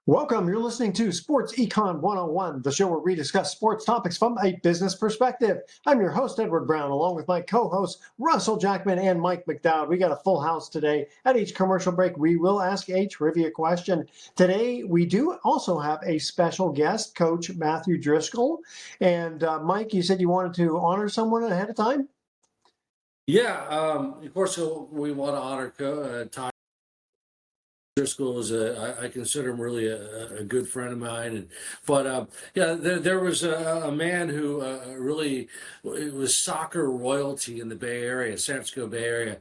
Welcome. You're listening to Sports Econ 101, the show where we discuss sports topics from a business perspective. I'm your host, Edward Brown, along with my co-hosts, Russell Jackman and Mike McDowd. We got a full house today. At each commercial break, we will ask a trivia question. Today, we do also have a special guest, Coach Matthew Driscoll. And Mike, you said you wanted to honor someone ahead of time? Yeah, of course, we want to honor Ty Driscoll is I consider him really a good friend of mine, there was a man who really it was soccer royalty in the Bay Area, San Francisco Bay Area.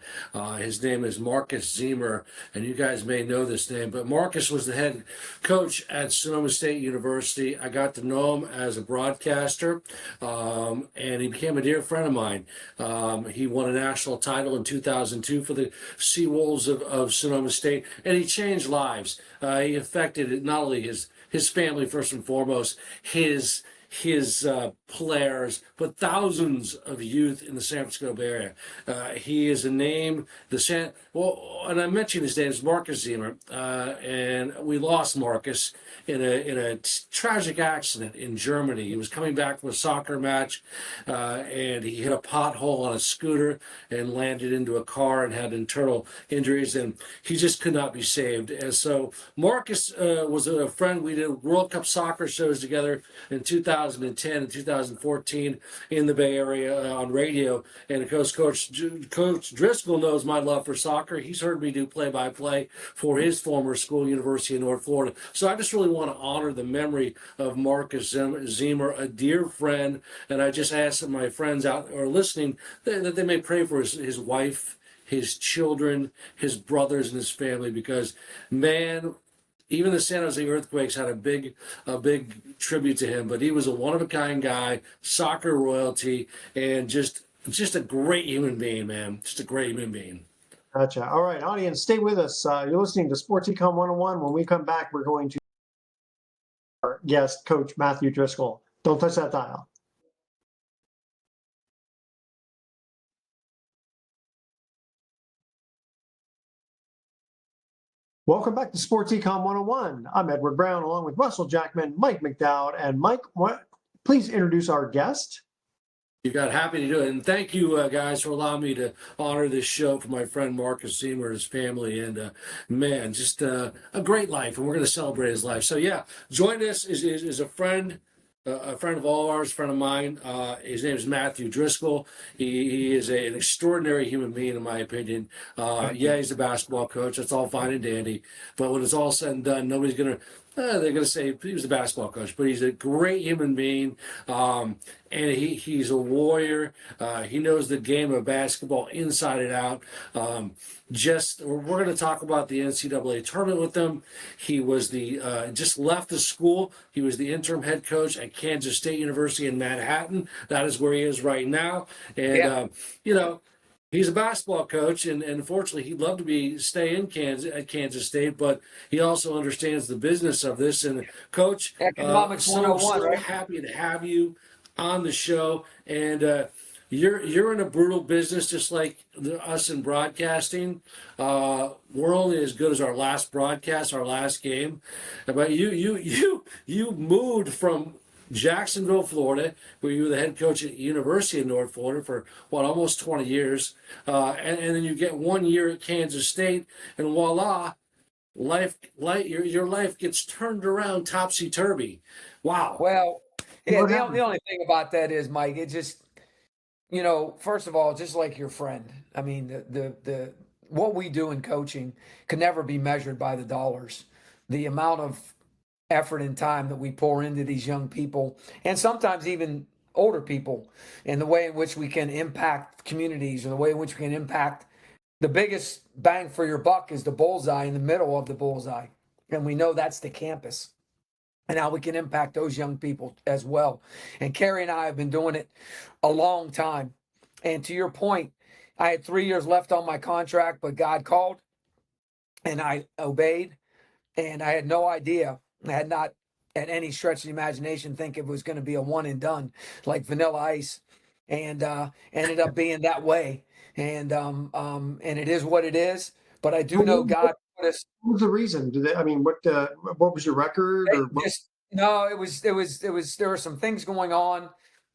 His name is Marcus Zemer, and you guys may know this name, but Marcus was the head coach at Sonoma State University. I got to know him as a broadcaster, and he became a dear friend of mine. He won a national title in 2002 for the Seawolves of Sonoma State, and he changed lives. He affected not only his family first and foremost, his players, but thousands of youth in the San Francisco Bay Area. He is a name. And I mentioned his name is Marcus Zemer, and we lost Marcus in a tragic accident in Germany. He was coming back from a soccer match, and he hit a pothole on a scooter and landed into a car and had internal injuries, and he just could not be saved. And so Marcus was a friend. We did World Cup soccer shows together in 2010 and 2014 in the Bay Area on radio. And of course, Coach Driscoll knows my love for soccer. He's heard me do play-by-play for his former school, University of North Florida. So I just really want to honor the memory of Marcus Zemer, a dear friend. And I just ask that my friends out or listening that they may pray for his wife, his children, his brothers, and his family, because, man, even the San Jose Earthquakes had a big tribute to him, but he was a one-of-a-kind guy, soccer royalty, and just a great human being, man. Just a great human being. Gotcha. All right, audience, stay with us. You're listening to Sports Econ 101. When we come back, we're going to our guest, Coach Matthew Driscoll. Don't touch that dial. Welcome back to Sports Econ 101. I'm Edward Brown, along with Russell Jackman, Mike McDowd, and Mike, please introduce our guest. You got happy to do it. And thank you, guys, for allowing me to honor this show for my friend Marcus Zemer and his family. And, man, just a great life. And we're going to celebrate his life. So, yeah, join us is a friend. A friend of all ours, a friend of mine. His name is Matthew Driscoll. He is an extraordinary human being, in my opinion. Yeah, he's a basketball coach. That's all fine and dandy. But when it's all said and done, nobody's going to they're going to say he was a basketball coach, but he's a great human being, and he's a warrior. He knows the game of basketball inside and out. We're going to talk about the NCAA tournament with him. He was just left the school. He was the interim head coach at Kansas State University in Manhattan. That is where he is right now. And, he's a basketball coach, and unfortunately, he'd love to stay in Kansas State, but he also understands the business of this. And Coach, Economics 101, so right? happy to have you on the show. And you're in a brutal business, just like us in broadcasting. We're only as good as our last broadcast, our last game. But you moved from Jacksonville, Florida, where you were the head coach at University of North Florida for almost 20 years, and then you get 1 year at Kansas State, and voila, your life gets turned around topsy turvy. Wow. Well, yeah. The only thing about that is, Mike, it just, first of all, just like your friend. I mean, the what we do in coaching can never be measured by the dollars. The amount of effort and time that we pour into these young people, and sometimes even older people, and the way in which we can impact communities, or the way in which we can impact the biggest bang for your buck is the bullseye in the middle of the bullseye. And we know that's the campus, and how we can impact those young people as well. And Carrie and I have been doing it a long time. And to your point, I had 3 years left on my contract, but God called and I obeyed, and I had no idea. I had not, at any stretch of the imagination, think it was going to be a one and done like Vanilla Ice, and ended up being that way. And it is what it is. But I do know God us. What was the reason? What was your record or what? No, it was there were some things going on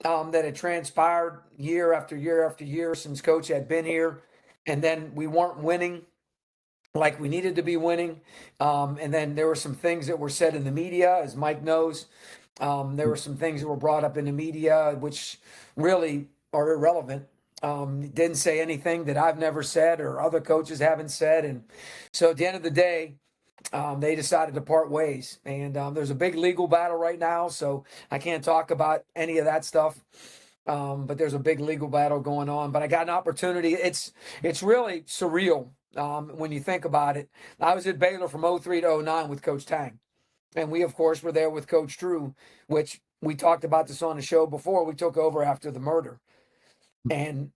that had transpired year after year after year since coach had been here, and then we weren't winning like we needed to be winning. And then there were some things that were said in the media, as Mike knows. There were some things that were brought up in the media which really are irrelevant. Didn't say anything that I've never said or other coaches haven't said. And so at the end of the day, they decided to part ways. And there's a big legal battle right now, so I can't talk about any of that stuff. But there's a big legal battle going on. But I got an opportunity. It's really surreal when you think about it. I was at Baylor from 03 to 09 with Coach Tang. And we, of course, were there with Coach Drew, which we talked about this on the show before. We took over after the murder. And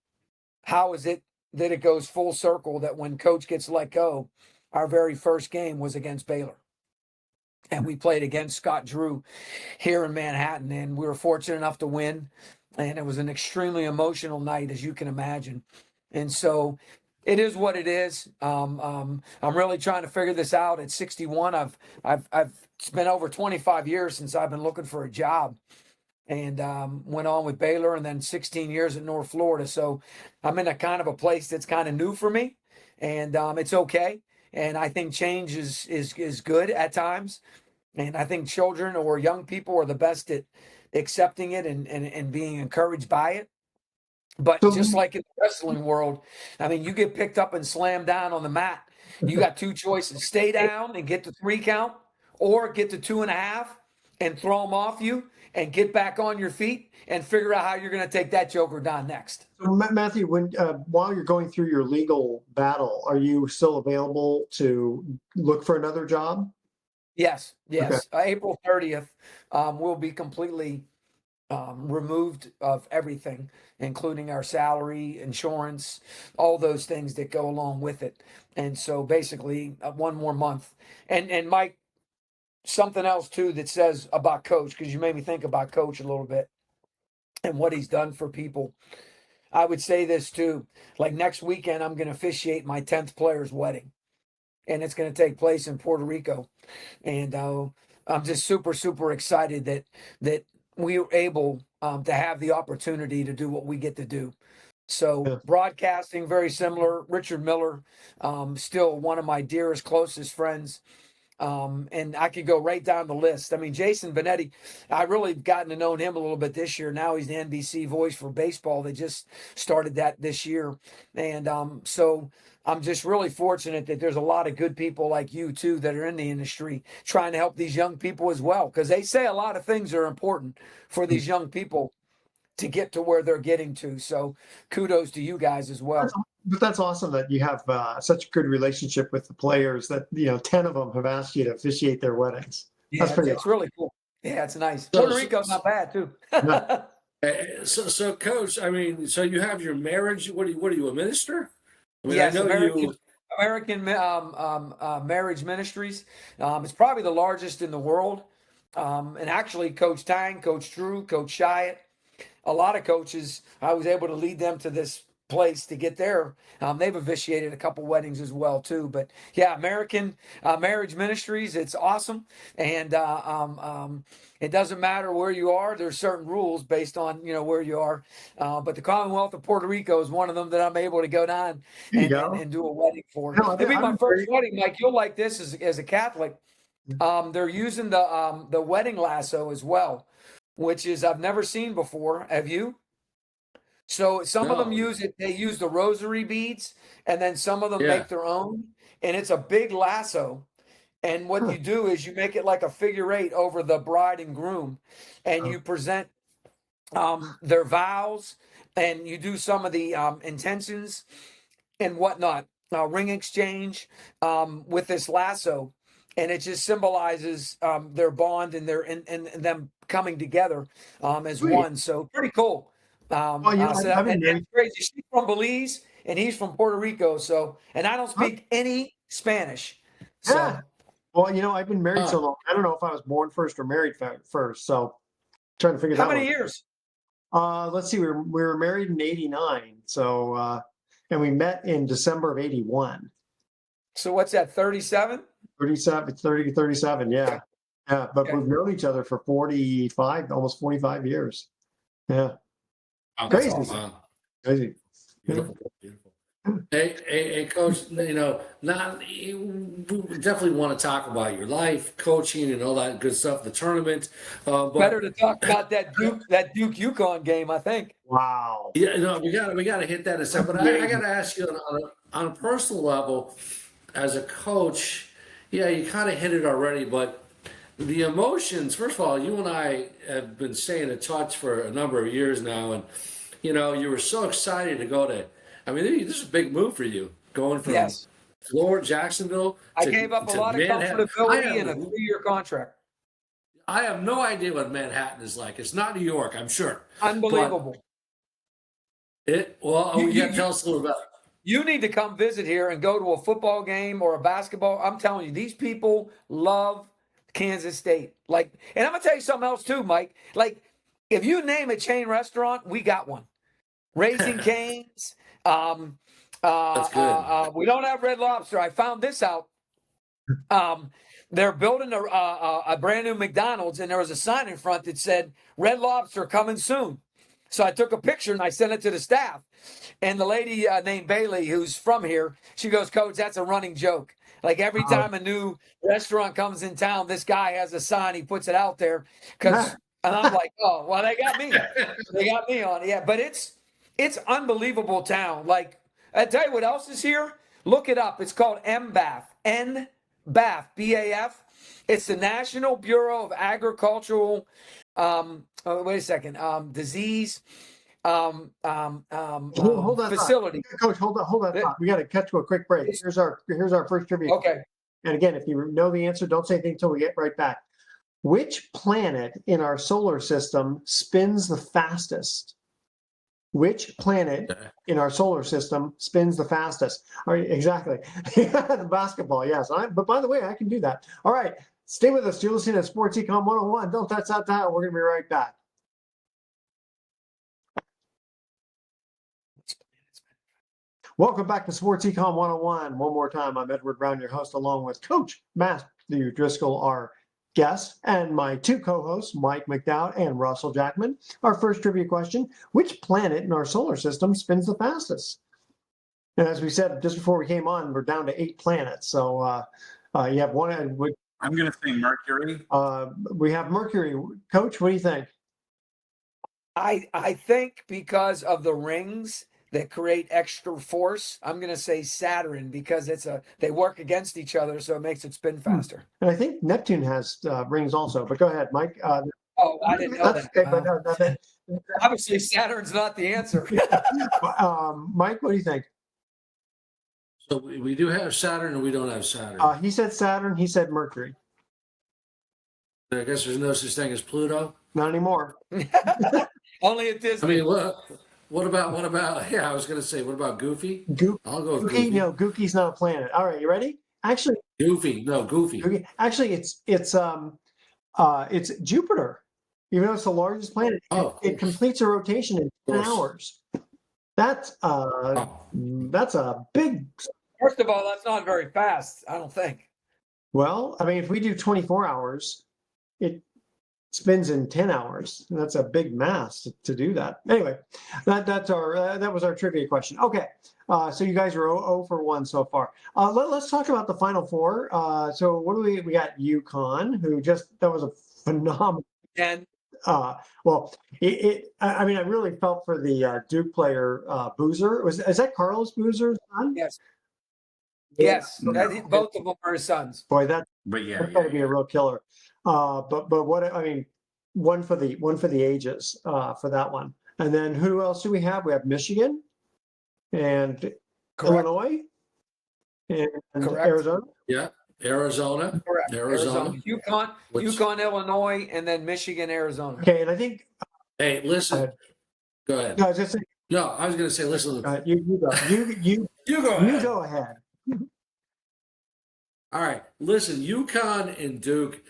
how is it that it goes full circle that when Coach gets let go, our very first game was against Baylor? And we played against Scott Drew here in Manhattan, and we were fortunate enough to win. And it was an extremely emotional night, as you can imagine. And so it is what it is. I'm really trying to figure this out at 61. It's been over 25 years since I've been looking for a job, and went on with Baylor and then 16 years at North Florida. So I'm in a kind of a place that's kind of new for me, and it's okay. And I think change is good at times. And I think children or young people are the best at accepting it and being encouraged by it. But just like in the wrestling world, I mean, you get picked up and slammed down on the mat. You got two choices: stay down and get the 3 count, or get to 2.5 and throw them off you and get back on your feet and figure out how you're going to take that joker down next. So Matthew, when while you're going through your legal battle, are you still available to look for another job? Yes. Okay. April 30th, we'll be completely removed of everything, including our salary, insurance, all those things that go along with it. And so basically 1 more month. And Mike, something else too that says about Coach, because you made me think about Coach a little bit and what he's done for people. I would say this too, like next weekend, I'm going to officiate my 10th player's wedding, and it's going to take place in Puerto Rico. And I'm just super, super excited that we were able to have the opportunity to do what we get to do. So Yeah. broadcasting, very similar. Richard Miller, still one of my dearest, closest friends. And I could go right down the list. I mean, Jason Benetti, I really gotten to know him a little bit this year. Now he's the NBC voice for baseball. They just started that this year. And so I'm just really fortunate that there's a lot of good people like you too that are in the industry trying to help these young people as well. Because they say a lot of things are important for these young people to get to where they're getting to. So kudos to you guys as well. But that's awesome that you have such a good relationship with the players that 10 of them have asked you to officiate their weddings. Yeah, That's pretty it's awesome. really cool. Yeah, it's nice. So- Puerto Rico's not bad too. Yeah. So Coach, I mean, so you have your marriage. What are you, a minister? I mean, Yes, I know American Marriage Ministries. It's probably the largest in the world. And actually, Coach Tang, Coach Drew, Coach Shyatt, a lot of coaches, I was able to lead them to this place to get there. They've officiated a couple weddings as well too. But yeah, American Marriage Ministries, it's awesome. And it doesn't matter where you are. There's certain rules based on where you are. But the Commonwealth of Puerto Rico is one of them that I'm able to go down and do a wedding for. No, It'll be my I'm first wedding, Mike. You'll like this as a Catholic. They're using the wedding lasso as well, which is I've never seen before. Have you? So some of them No. use it. They use the rosary beads, and then some of them Yeah. make their own. And it's a big lasso. And what you do is you make it like a figure 8 over the bride and groom, and you present their vows, and you do some of the intentions and whatnot, ring exchange with this lasso. And it just symbolizes their bond and and them coming together as Sweet. one. So pretty cool. I've And been it's crazy. She's from Belize and he's from Puerto Rico. So, and I don't speak any Spanish. So Yeah. Well, I've been married so Huh. long. I don't know if I was born first or married first. So trying to figure how that many one. years? Let's see. We were married in '89. So and we met in December of '81. So what's that, 37? 37, 30, 37. Yeah. Yeah. But Okay. we've known each other for 45, almost 45 years. Yeah. Wow. Crazy. awesome. Crazy. Beautiful, beautiful. Hey, Coach. We definitely want to talk about your life, coaching, and all that good stuff. The tournament, but Better to talk about that Duke Econ game, I think. Wow. yeah, we got to hit that in a second. But I got to ask you on a personal level, as a coach, yeah, you kind of hit it already, but the emotions. First of all, you and I have been staying in touch for a number of years now, and you were so excited to go to. I mean, this is a big move for you, going from Yes. Florida, Jacksonville I to, gave up a to lot of Manhattan. comfortability in a 3-year contract. I have no idea what Manhattan is like. It's not New York, I'm sure. Unbelievable. You got to tell us a little about it. You need to come visit here and go to a football game or a basketball. I'm telling you, these people love Kansas State. Like, and I'm gonna tell you something else too, Mike. Like, if you name a chain restaurant, we got one. Raising Cane's. That's good. We don't have Red Lobster. I found this out. They're building a brand new McDonald's, and there was a sign in front that said Red Lobster coming soon. So I took a picture and I sent it to the staff. And the lady named Bailey, who's from here, she goes, Coach, that's a running joke. Like every time a new restaurant comes in town, this guy has a sign, he puts it out there. And I'm like, oh, well, they got me. They got me on it. Yeah, but it's unbelievable town. Like, I tell you what else is here. Look it up. It's called MBAF. NBAF, BAF. It's the National Bureau of Agricultural wait a second. Disease Hold that facility. thought. Coach, hold that thought. We got to cut to a quick break. Here's our first trivia. Okay. And again, if you know the answer, don't say anything until we get right back. Which planet in our solar system spins the fastest? Which planet in our solar system spins the fastest? All right, exactly. The basketball, yes. But by the way, I can do that. All right, stay with us. You're listening to Sports Econ 101. Don't touch that dial. We're going to be right back. Welcome back to Sports Econ 101. One more time, I'm Edward Brown, your host, along with Coach Matthew Driscoll, our guest, and my two co-hosts, Mike McDowd and Russell Jackman. Our first trivia question: which planet in our solar system spins the fastest? And as we said just before we came on, we're down to 8 planets. So you have one. I'm going to say Mercury. We have Mercury. Coach, what do you think? I think because of the rings that create extra force, I'm going to say Saturn because they work against each other, so it makes it spin faster. And I think Neptune has rings also. But go ahead, Mike. I didn't know that. Okay, but obviously, Saturn's not the answer. Mike, what do you think? So we do have Saturn, and we don't have Saturn. He said Saturn. He said Mercury. I guess there's no such thing as Pluto. Not anymore. Only at Disney. I mean, what about? Yeah, I was going to say, what about Goofy? I'll go with Goofy. No, Goofy's not a planet. All right, you ready? Actually, Goofy. Actually, it's Jupiter. Even though it's the largest planet, it completes a rotation in 10 hours. That's a big. First of all, that's not very fast, I don't think. Well, I mean, if we do 24 hours, it spins in 10 hours. That's a big mass to do that. Anyway, that was our trivia question. Okay, so you guys are 0 for 1 so far. Let's talk about the Final Four. So what do we got? Econ, that was a phenomenal. And I mean, I really felt for the Duke player Boozer. Is that Carlos Boozer's son? Yes. Yes, both of them are his sons. Boy, that's got to be a Yeah. real killer. But what I mean, one for the ages for that one. And then who else do we have? We have Michigan and Correct. Illinois and Correct. Arizona. Yeah, Arizona. Correct. Arizona. Yukon, Illinois, and then Michigan, Arizona. Okay, and I think. Hey, listen. Go ahead. No, I was just saying. No, I was going to say, listen. You go. You go ahead. You go ahead. All right. Listen, UConn and Duke,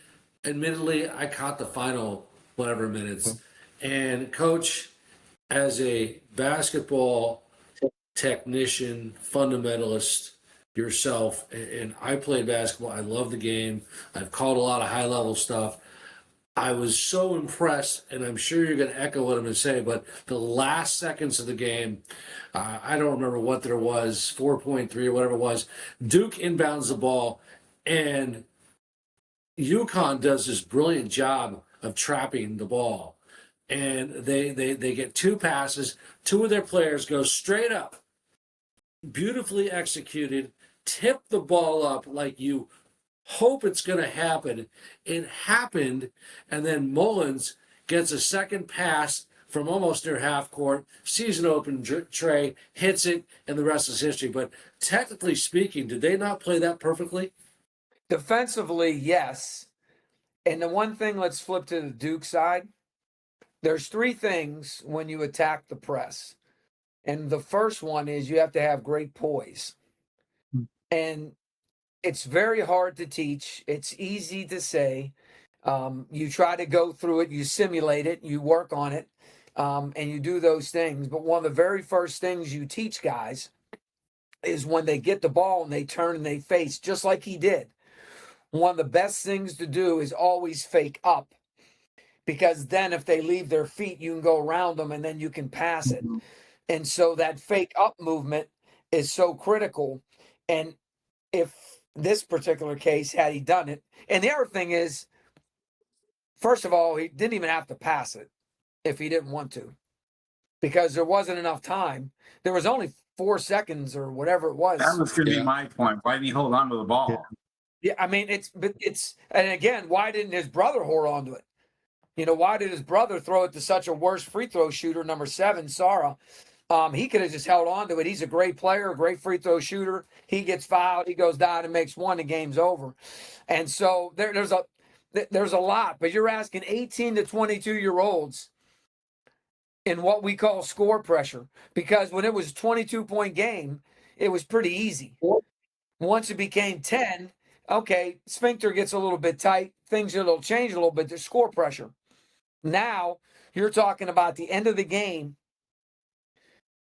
admittedly, I caught the final whatever minutes. And Coach, as a basketball technician, fundamentalist, yourself. And I played basketball. I love the game. I've called a lot of high level stuff. I was so impressed, and I'm sure you're going to echo what I'm going to say, but the last seconds of the game, I don't remember what there was, 4.3 or whatever it was. Duke inbounds the ball, and Econ does this brilliant job of trapping the ball. And they get two passes. Two of their players go straight up, beautifully executed, tip the ball up like you hope it's going to happen. It happened, and then Mullins gets a second pass from almost near half court, sees an open tray, hits it, and the rest is history. But technically speaking, did they not play that perfectly? Defensively, yes. And the one thing, let's flip to the Duke side. There's three things when you attack the press. And the first one is you have to have great poise. And it's very hard to teach. It's easy to say. You try to go through it, you simulate it, you work on it, and you do those things. But one of the very first things you teach guys is when they get the ball and they turn and they face, just like he did. One of the best things to do is always fake up, because then if they leave their feet, you can go around them and then you can pass it. And so that fake up movement is so critical. And if this particular case, had he done it, and the other thing is, first of all, he didn't even have to pass it if he didn't want to, because there wasn't enough time. There was only 4 seconds or whatever it was. That was going to be my point. Why didn't he hold on to the ball? Yeah, I mean, and again, why didn't his brother hold on to it? You know, why did his brother throw it to such a worse free throw shooter, number 7, Sara? He could have just held on to it. He's a great player, a great free throw shooter. He gets fouled, he goes down and makes one, the game's over. And so there's a lot, but you're asking 18 to 22-year-olds in what we call score pressure, because when it was a 22-point game, it was pretty easy. Once it became 10, okay, sphincter gets a little bit tight, things will change a little bit, the score pressure. Now you're talking about the end of the game.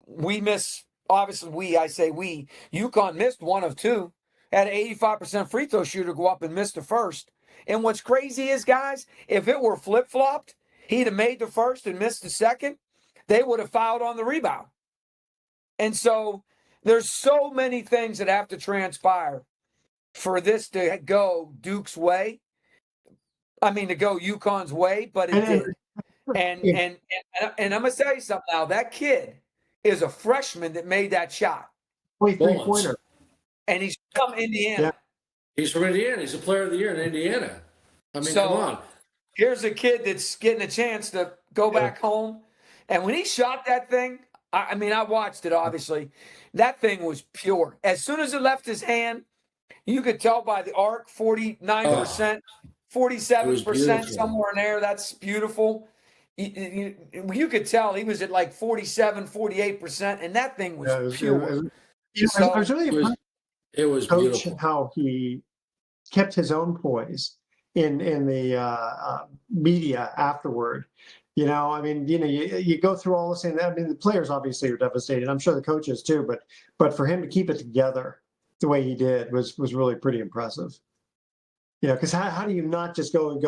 We miss, obviously Econ missed 1 of 2, had an 85% free throw shooter go up and miss the first. And what's crazy is, guys, if it were flip-flopped, he'd have made the first and missed the second, they would have fouled on the rebound. And so there's so many things that have to transpire for this to go Duke's way. I mean, to go Econ's way, but it did. And I'm going to tell you something now. That kid is a freshman that made that shot. 3-pointer. And he's from Indiana. Yeah. He's from Indiana. He's a player of the year in Indiana. I mean, So, come on. Here's a kid that's getting a chance to go back home. And when he shot that thing, I mean, I watched it, obviously. That thing was pure. As soon as it left his hand, you could tell by the arc, 49%, 47%, somewhere in there. That's beautiful. You could tell he was at like 47, 48%, and that thing was pure. I was really impressed. It was Coach, beautiful. how he kept his own poise in the media afterward. You know, I mean, you go through all this, and I mean, the players obviously are devastated. I'm sure the coaches too, but for him to keep it together the way he did was really pretty impressive. You know, because how do you not just go, I'm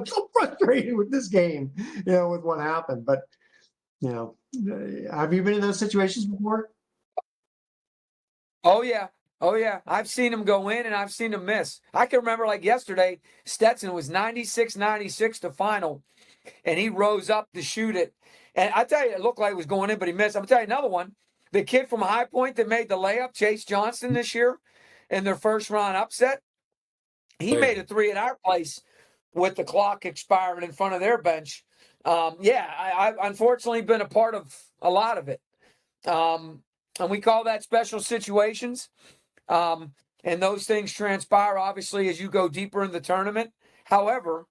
so frustrated with this game, with what happened. But, have you been in those situations before? Oh, yeah. I've seen him go in and I've seen him miss. I can remember like yesterday, Stetson was 96-96 to final, and he rose up to shoot it. And I tell you, it looked like it was going in, but he missed. I'm going to tell you another one. The kid from High Point that made the layup, Chase Johnson, this year in their first round upset, he made a 3 at our place with the clock expiring in front of their bench. I've unfortunately been a part of a lot of it. And we call that special situations. And those things transpire, obviously, as you go deeper in the tournament. However,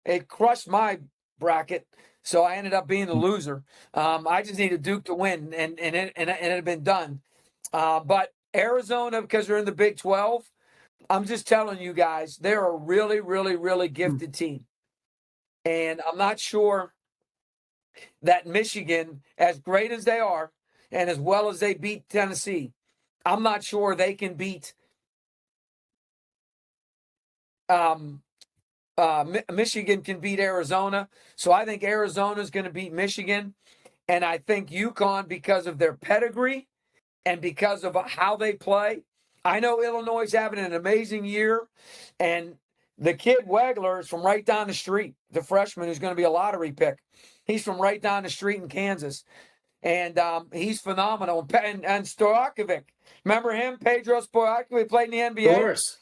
it crushed my bracket, so I ended up being the loser. I just needed Duke to win, and it had been done. But Arizona, because they're in the Big 12, I'm just telling you guys, they're a really, really, really gifted team. And I'm not sure that Michigan, as great as they are, and as well as they beat Tennessee, I'm not sure they can beat Michigan can beat Arizona. So I think Arizona is going to beat Michigan. And I think UConn, because of their pedigree and because of how they play. I know Illinois is having an amazing year. And the kid Wegler is from right down the street, the freshman who's going to be a lottery pick. He's from right down the street in Kansas. And he's phenomenal. And Stojakovic, remember him? Pedro Stojakovic played in the NBA. Of course.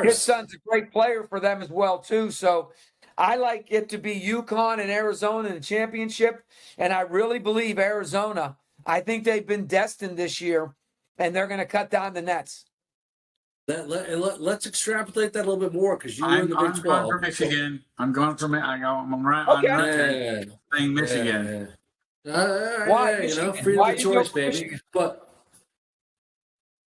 His son's a great player for them as well, too. So I like it to be UConn and Arizona in the championship. And I really believe Arizona, I think they've been destined this year, and they're going to cut down the nets. Let's extrapolate that a little bit more, because you're in the Big 12. I'm going for Michigan. I'm right Okay. on record saying Michigan. Why Michigan? Freedom of choice, baby. Michigan? But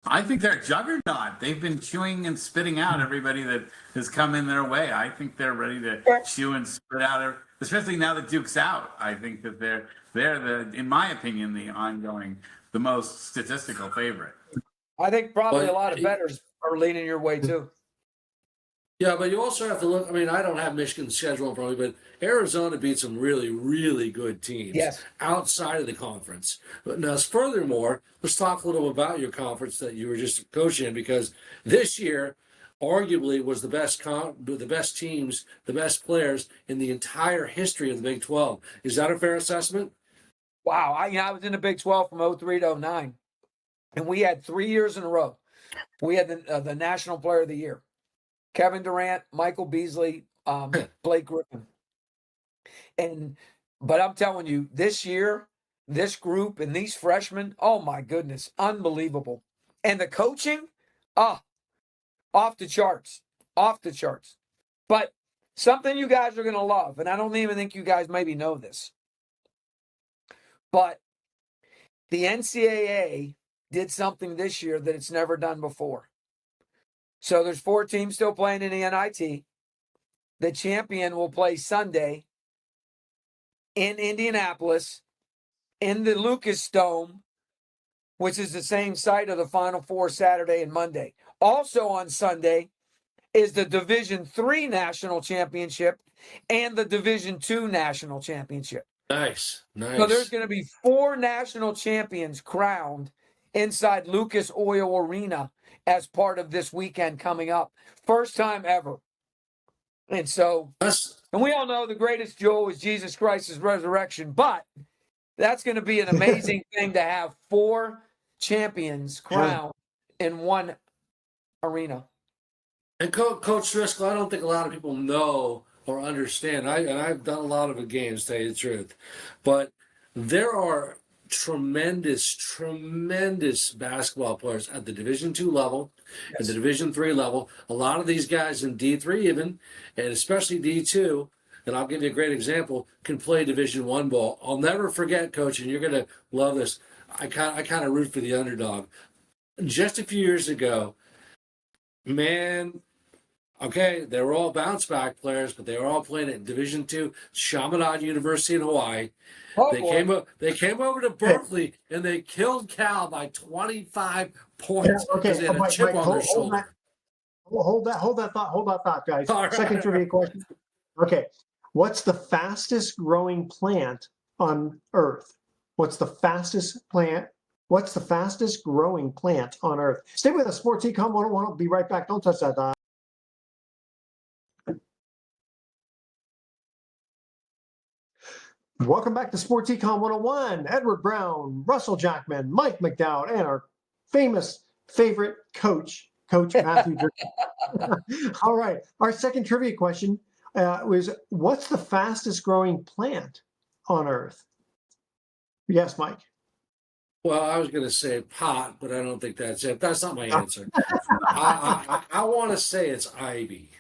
I think they're a juggernaut. They've been chewing and spitting out everybody that has come in their way. I think they're ready to chew and spit out, especially now that Duke's out. I think that they're in my opinion, the most statistical favorite. I think probably a lot of bettors are leaning your way too. Yeah, but you also have to look. I mean, I don't have Michigan's schedule in front of me, but Arizona beat some really, really good teams outside of the conference. But now, furthermore, let's talk a little about your conference that you were just coaching in, because this year, arguably, was the best teams, the best players in the entire history of the Big 12. Is that a fair assessment? Wow, I was in the Big 12 from 03 to 09, and we had 3 years in a row. We had the National Player of the Year. Kevin Durant, Michael Beasley, Blake Griffin. But I'm telling you, this year, this group and these freshmen, oh my goodness, unbelievable. And the coaching, off the charts, But something you guys are going to love, and I don't even think you guys maybe know this, but the NCAA did something this year that it's never done before. So there's 4 teams still playing in the NIT. The champion will play Sunday in Indianapolis in the Lucas Dome, which is the same site of the Final Four Saturday and Monday. Also on Sunday is the Division III National Championship and the Division II National Championship. Nice. So there's going to be 4 national champions crowned inside Lucas Oil Arena as part of this weekend coming up. First time ever. And so, and we all know the greatest joy is Jesus Christ's resurrection, but that's going to be an amazing thing to have 4 champions crowned in one arena. And Coach Driscoll, I don't think a lot of people know or understand. I've done a lot of the games, to tell you the truth, but there are tremendous basketball players at the Division II level, at the Division III level. A lot of these guys in D3 even, and especially D2, and I'll give you a great example, can play Division I ball. I'll never forget, Coach, and you're going to love this. I kind of root for the underdog. Just a few years ago, man, okay, they were all bounce-back players, but they were all playing at Division II, Chaminade University in Hawaii. They came over to Berkeley, and they killed Cal by 25 points because they had a chip on their shoulder. Hold that thought, guys. All right. Second trivia question. Okay. What's the fastest growing plant on Earth? What's the fastest growing plant on Earth? Stay with us, Sports Econ 101. I'll be right back. Don't touch that dial. Welcome back to Sports Econ 101. Edward Brown, Russell Jackman, Mike McDowd, and our famous favorite coach, Coach Matthew Driscoll. All right. Our second trivia question was, what's the fastest growing plant on Earth? Yes, Mike. Well, I was going to say pot, but I don't think that's it. That's not my answer. I want to say it's ivy.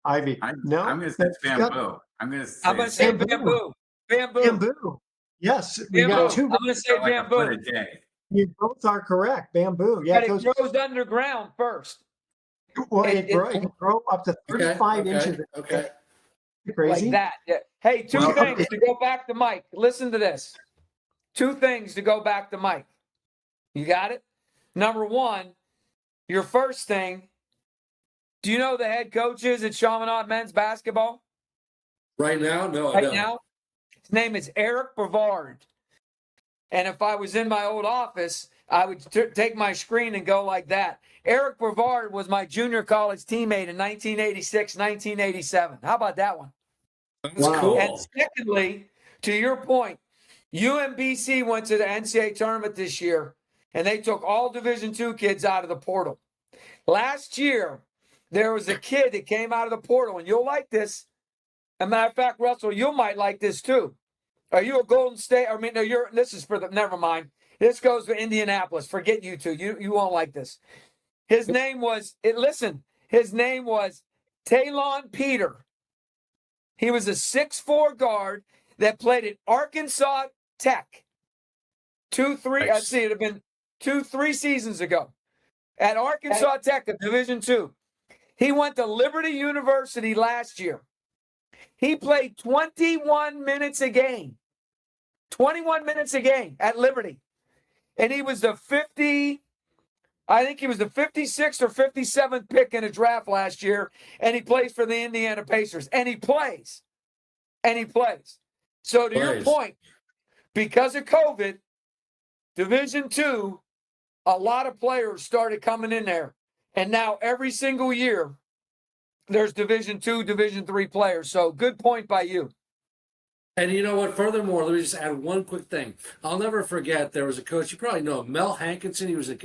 Ivy. No. I'm going to say it's bamboo. I'm going to say bamboo. Bamboo. Yes. We got 2. I'm going to say bamboo. You both are correct. Bamboo. Yeah. But it grows underground first. Well, it can grow up to 35 inches. Okay. Crazy. Like that. Yeah. Hey, 2 things to go back to Mike. Listen to this. two things to go back to Mike. You got it? Number one, your first thing, do you know the head coaches at Chaminade men's basketball? Right now? No, I Right don't. now? His name is Eric Brevard. And if I was in my old office, I would take my screen and go like that. Eric Brevard was my junior college teammate in 1986, 1987. How about that one? That's cool. And secondly, to your point, UMBC went to the NCAA tournament this year, and they took all Division II kids out of the portal. Last year, there was a kid that came out of the portal, and you'll like this. As a matter of fact, Russell, you might like this too. Are you a Golden State? I mean, no, this is for the, never mind. This goes to Indianapolis. Forget you two. You won't like this. His name was Talon Peter. He was a 6'4" guard that played at Arkansas Tech. It'd have been 2-3 seasons ago. At Arkansas Tech of Division II. He went to Liberty University last year. He played 21 minutes a game. 21 minutes a game at Liberty. And he was the 56th or 57th pick in a draft last year. And he plays for the Indiana Pacers. And he plays. So to your point, because of COVID, Division II, a lot of players started coming in there. And now every single year, there's Division II, Division III players. So good point by you. And you know what? Furthermore, let me just add one quick thing. I'll never forget, there was a coach, you probably know him, Mel Hankinson. He was an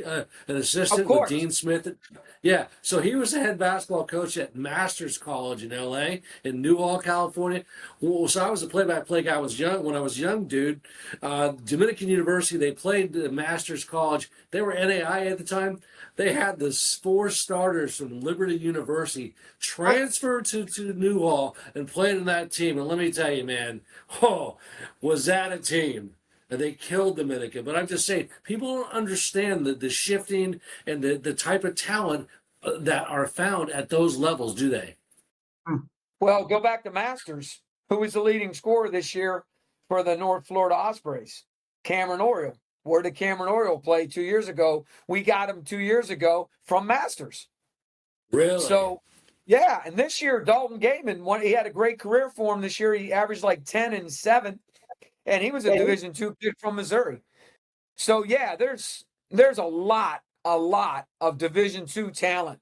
assistant with Dean Smith. Yeah, so he was the head basketball coach at Masters College in L.A., in Newhall, California. Well, so I was a play-by-play guy when I was young, dude. Dominican University, they played the Masters College. They were NAI at the time. They had the 4 starters from Liberty University transfer to Newhall and played in that team. And let me tell you, man, was that a team? And they killed Dominican. But I'm just saying, people don't understand the shifting and the type of talent that are found at those levels, do they? Well, go back to Masters. Who was the leading scorer this year for the North Florida Ospreys? Cameron Oriole. Where did Cameron Oriole play 2 years ago? We got him 2 years ago from Masters. Really? So, yeah. And this year, Dalton Gaiman, he had a great career for him this year. He averaged like 10 and 7. And he was a Division II kid from Missouri. So, yeah, there's a lot of Division II talent.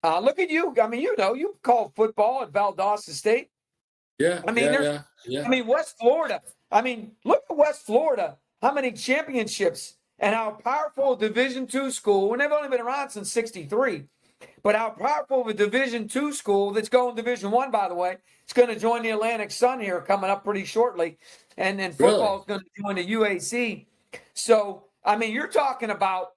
Look at you. I mean, you call football at Valdosta State. Yeah. I mean, I mean, West Florida. I mean, look at West Florida. How many championships and how powerful a Division II school, and they've only been around since '63, but how powerful of a Division II school that's going Division I, by the way, it's going to join the Atlantic Sun here coming up pretty shortly, and then football is going to join the UAC. So, I mean, you're talking about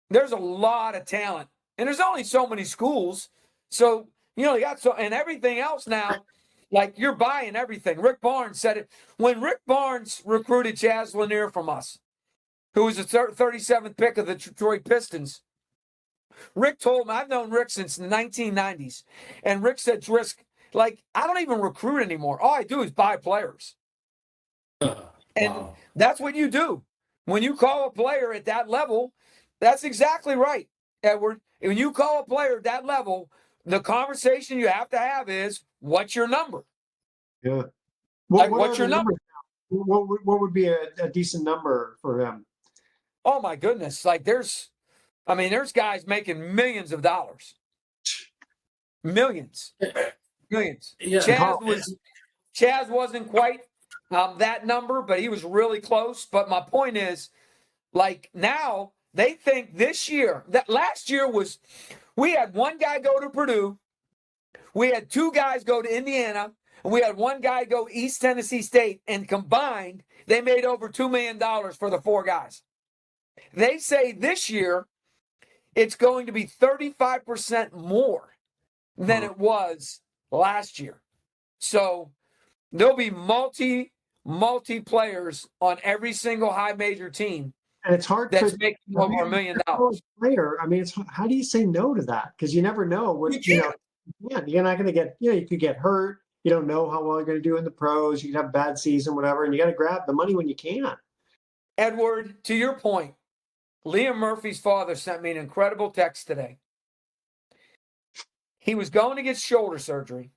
there's a lot of talent, and there's only so many schools. So, you got and everything else now. Like, you're buying everything. Rick Barnes said it. When Rick Barnes recruited Chaz Lanier from us, who was the 37th pick of the Detroit Pistons, Rick told me, I've known Rick since the 1990s, and Rick said, Drisk, I don't even recruit anymore. All I do is buy players. And that's what you do. When you call a player at that level, that's exactly right, Edward. When you call a player at that level, the conversation you have to have is, what's your number? Yeah. What's your number? What would be a decent number for him? Oh my goodness. There's guys making millions of dollars. Millions. Yeah. Chaz wasn't quite that number, but he was really close. But my point is, now they think this year, that last year we had one guy go to Purdue. We had 2 guys go to Indiana, and we had 1 guy go East Tennessee State, and combined, they made over $2 million for the 4 guys. They say this year it's going to be 35% more than it was last year. So there'll be multi players on every single high major team. And it's hard that's making over $1 million. Player, I mean, how do you say no to that? Because you never know what you're not going to get. You could get hurt. You don't know how well you're going to do in the pros. You could have a bad season, whatever, and you got to grab the money when you can. Edward, to your point, Liam Murphy's father sent me an incredible text today. He was going to get shoulder surgery.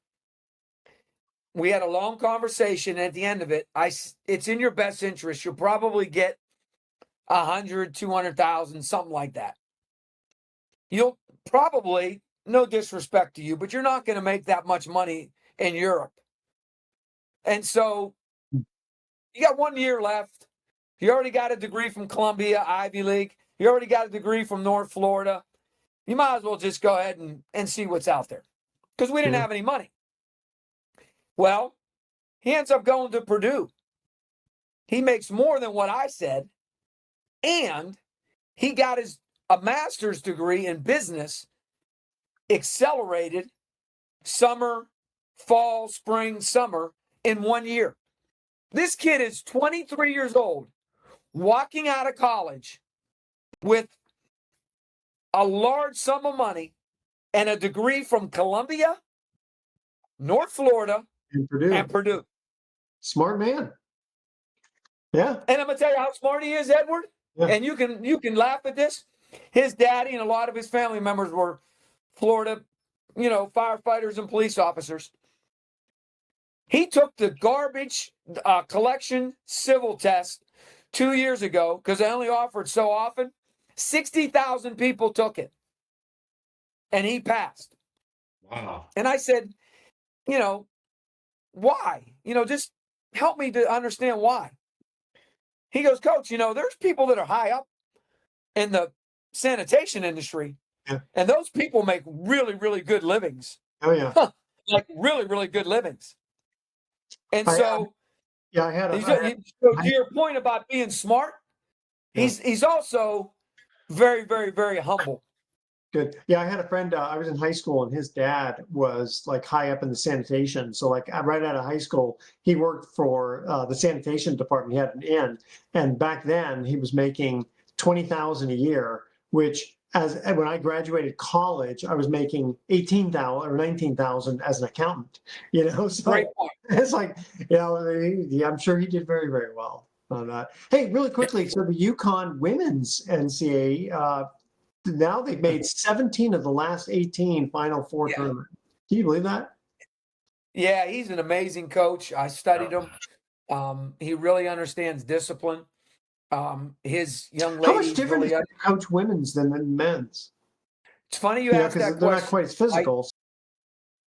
We had a long conversation. And at the end of it, it's in your best interest. You'll probably get 100, 200,000, something like that. You'll probably, no disrespect to you, but you're not going to make that much money in Europe. And so you got 1 year left. You already got a degree from Columbia, Ivy League. You already got a degree from North Florida. You might as well just go ahead and see what's out there, because we didn't have any money. Well, he ends up going to Purdue. He makes more than what I said, and he got a master's degree in business, accelerated summer, fall, spring, summer in 1 year. This kid is 23 years old, walking out of college with a large sum of money and a degree from Columbia, North Florida, and Purdue. Smart man. Yeah. And I'm gonna tell you how smart he is, Edward. Yeah. And you can laugh at this. His daddy and a lot of his family members were Florida, firefighters and police officers. He took the garbage collection civil test 2 years ago because they only offered so often. 60,000 people took it, and he passed. Wow. And I said, why? Just help me to understand why. He goes, Coach, there's people that are high up in the sanitation industry, and those people make really, really good livings. Oh, yeah. Like really, really good livings. And I had to your point about being smart, he's also very, very, very humble. Good. Yeah, I had a friend, I was in high school, and his dad was like high up in the sanitation. So like right out of high school, he worked for the sanitation department. He had an inn. And back then he was making $20,000 a year, which when I graduated college, I was making $18,000 or $19,000 as an accountant, so Great point. It's like, I'm sure he did very, very well on that. Hey, really quickly. So the Econ women's NCAA, now they've made 17 of the last 18 Final Four tournaments. Can you believe that? Yeah, he's an amazing coach. I studied him. He really understands discipline. His young lady. How much different is to coach women's than men's? It's funny you ask that question. They're not quite as physical.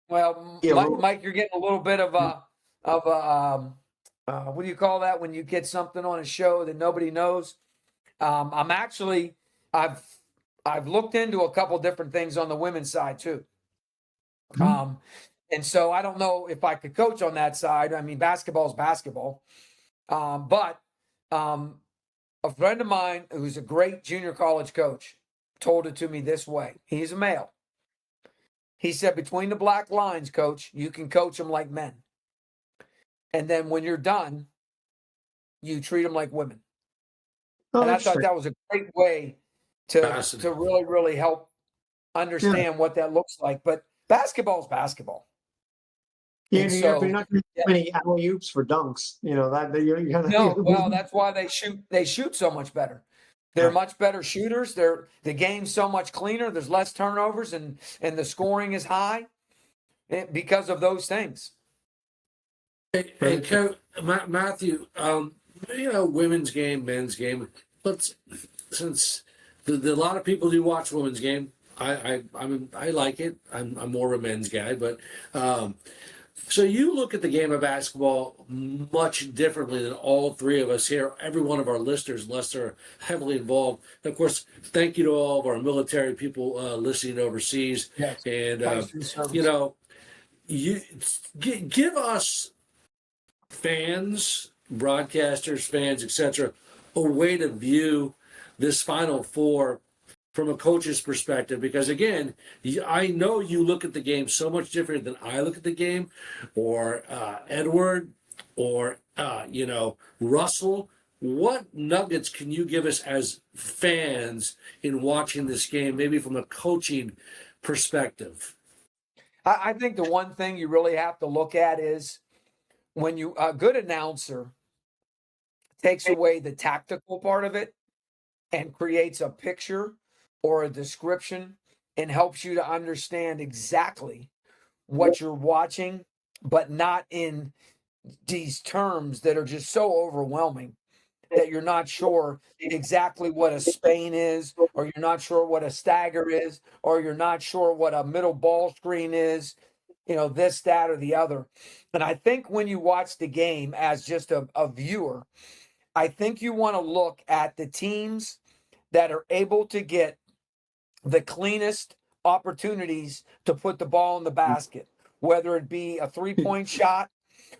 Well, Mike, you're getting a little bit of what do you call that when you get something on a show that nobody knows? I've looked into a couple different things on the women's side too. And so I don't know if I could coach on that side. I mean, basketball is basketball. But a friend of mine who's a great junior college coach told it to me this way. He's a male. He said, between the black lines, coach, you can coach them like men. And then when you're done, you treat them like women. And I thought that was a great way to really, really help understand what that looks like. But basketball is basketball. Yeah, but you're not going to get many alley-oops for dunks. Well, that's why they shoot so much better. They're much better shooters. The game's so much cleaner. There's less turnovers, and the scoring is high because of those things. Hey, Coach Matthew, women's game, men's game. Since a lot of people do watch women's game, I like it. I'm more of a men's guy, but so you look at the game of basketball much differently than all three of us here. Every one of our listeners, unless they're heavily involved. And of course, thank you to all of our military people listening overseas. Yes. And you give us fans, broadcasters, fans, etc., a way to view this Final Four from a coach's perspective, because again, I know you look at the game so much different than I look at the game, or Edward, or Russell. What nuggets can you give us as fans in watching this game, maybe from a coaching perspective? I think the one thing you really have to look at is when a good announcer takes away the tactical part of it and creates a picture or a description and helps you to understand exactly what you're watching, but not in these terms that are just so overwhelming that you're not sure exactly what a Spain is, or you're not sure what a stagger is, or you're not sure what a middle ball screen is, this, that, or the other. And I think when you watch the game as just a viewer, I think you want to look at the teams that are able to get the cleanest opportunities to put the ball in the basket, whether it be a 3-point shot,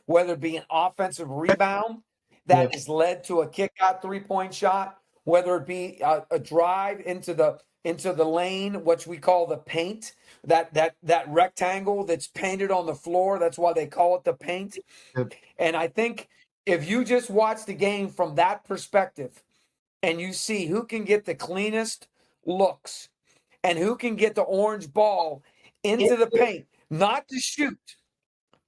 whether it be an offensive rebound that has led to a kick out 3-point shot, whether it be a drive into the lane, which we call the paint, that rectangle that's painted on the floor. That's why they call it the paint. Yep. And I think if you just watch the game from that perspective and you see who can get the cleanest looks and who can get the orange ball into the paint, not to shoot,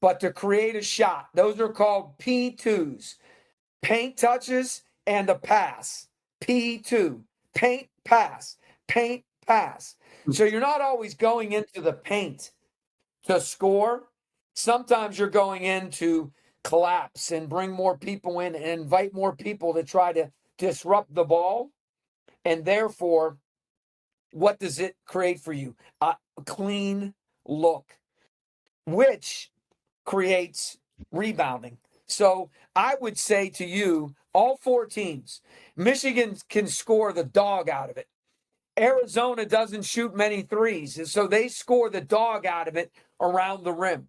but to create a shot. Those are called P2s, paint touches and a pass. P2, paint, pass, paint, pass. So you're not always going into the paint to score. Sometimes you're going in to collapse and bring more people in and invite more people to try to disrupt the ball. And therefore, what does it create for you? A clean look, which creates rebounding. So I would say to you, all 4 teams, Michigan can score the dog out of it. Arizona doesn't shoot many threes, and so they score the dog out of it around the rim.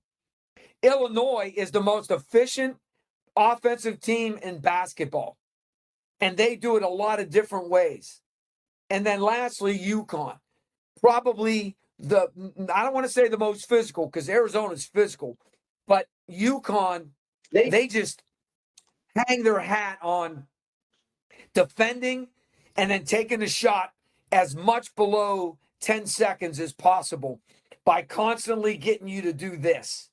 Illinois is the most efficient offensive team in basketball, and they do it a lot of different ways. And then lastly, Econ, probably I don't want to say the most physical because Arizona's physical, but Econ, they just hang their hat on defending and then taking a shot as much below 10 seconds as possible by constantly getting you to do this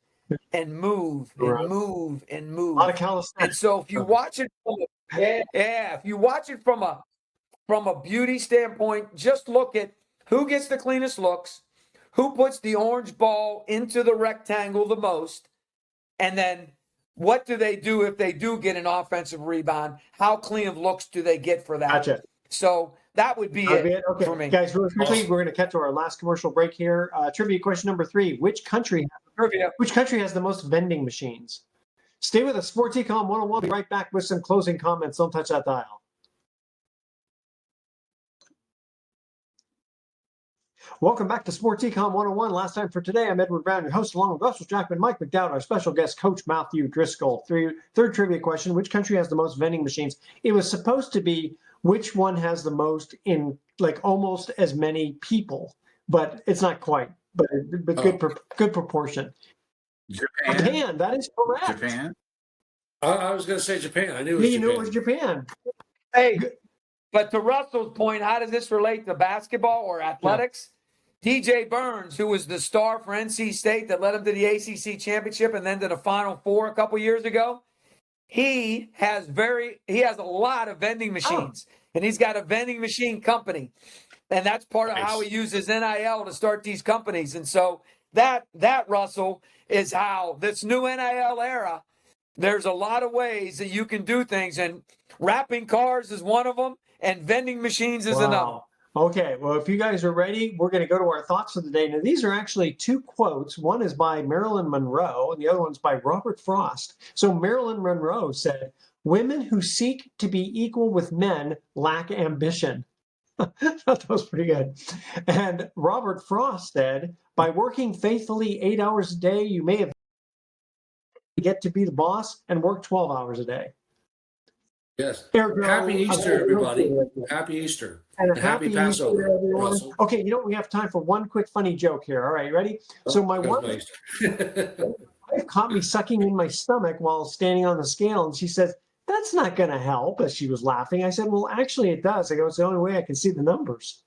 and move and move and move. A lot of calisthenics. And so if you watch it if you watch it from a beauty standpoint, just look at who gets the cleanest looks, who puts the orange ball into the rectangle the most, and then what do they do if they do get an offensive rebound? How clean of looks do they get for that? Gotcha. So that would be it Okay, for me. guys, really quickly, we're going to cut to our last commercial break here. Trivia question number 3. Which country has the most vending machines? Stay with us. Sports Econ 101. We'll be right back with some closing comments. Don't touch that dial. Welcome back to Sports Econ 101. Last time for today, I'm Edward Brown, your host, along with Russell Jackman, Mike McDowd, our special guest, Coach Matthew Driscoll. Third trivia question, which country has the most vending machines? It was supposed to be which one has the most in like almost as many people, but it's not quite, but good proportion. Japan, that is correct. Japan. I was going to say Japan. I knew it was You Japan. knew it was Japan. Hey, but to Russell's point, how does this relate to basketball or athletics? DJ Burns, who was the star for NC State that led him to the ACC championship and then to the Final Four a couple years ago, he has a lot of vending machines, and he's got a vending machine company, and that's part of how he uses NIL to start these companies. And so that Russell is how this new NIL era. There's a lot of ways that you can do things, and wrapping cars is one of them, and vending machines is another. Okay, well, if you guys are ready, we're going to go to our thoughts of the day. Now, these are actually 2 quotes. One is by Marilyn Monroe, and the other one's by Robert Frost. So Marilyn Monroe said, "Women who seek to be equal with men lack ambition." That was pretty good. And Robert Frost said, "By working faithfully 8 hours a day, you may have get to be the boss and work 12 hours a day." Yes. Happy Easter, everybody. Happy Easter. And happy Passover, Easter, everyone. Russell. Okay, we have time for one quick funny joke here. All right, ready? So my wife caught me sucking in my stomach while standing on the scale, and she says, "That's not going to help," as she was laughing. I said, "Well, actually it does." I go, "It's the only way I can see the numbers."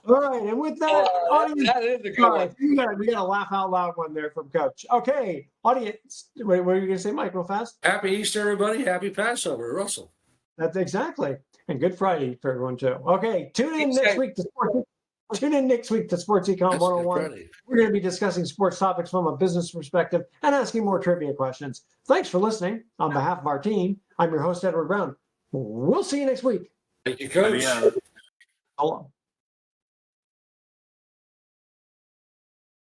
All right, and with that, audience, that is a good sorry, one. we got a laugh out loud one there from Coach. Okay, audience, what are you going to say, Mike, real fast? Happy Easter, everybody. Happy Passover, Russell. That's exactly, and good Friday for everyone too. Okay, tune in next week to Sports Econ That's 101. Good Friday. We're going to be discussing sports topics from a business perspective and asking more trivia questions. Thanks for listening. On behalf of our team, I'm your host, Edward Brown. We'll see you next week. Thank you, Coach. Yeah. So long.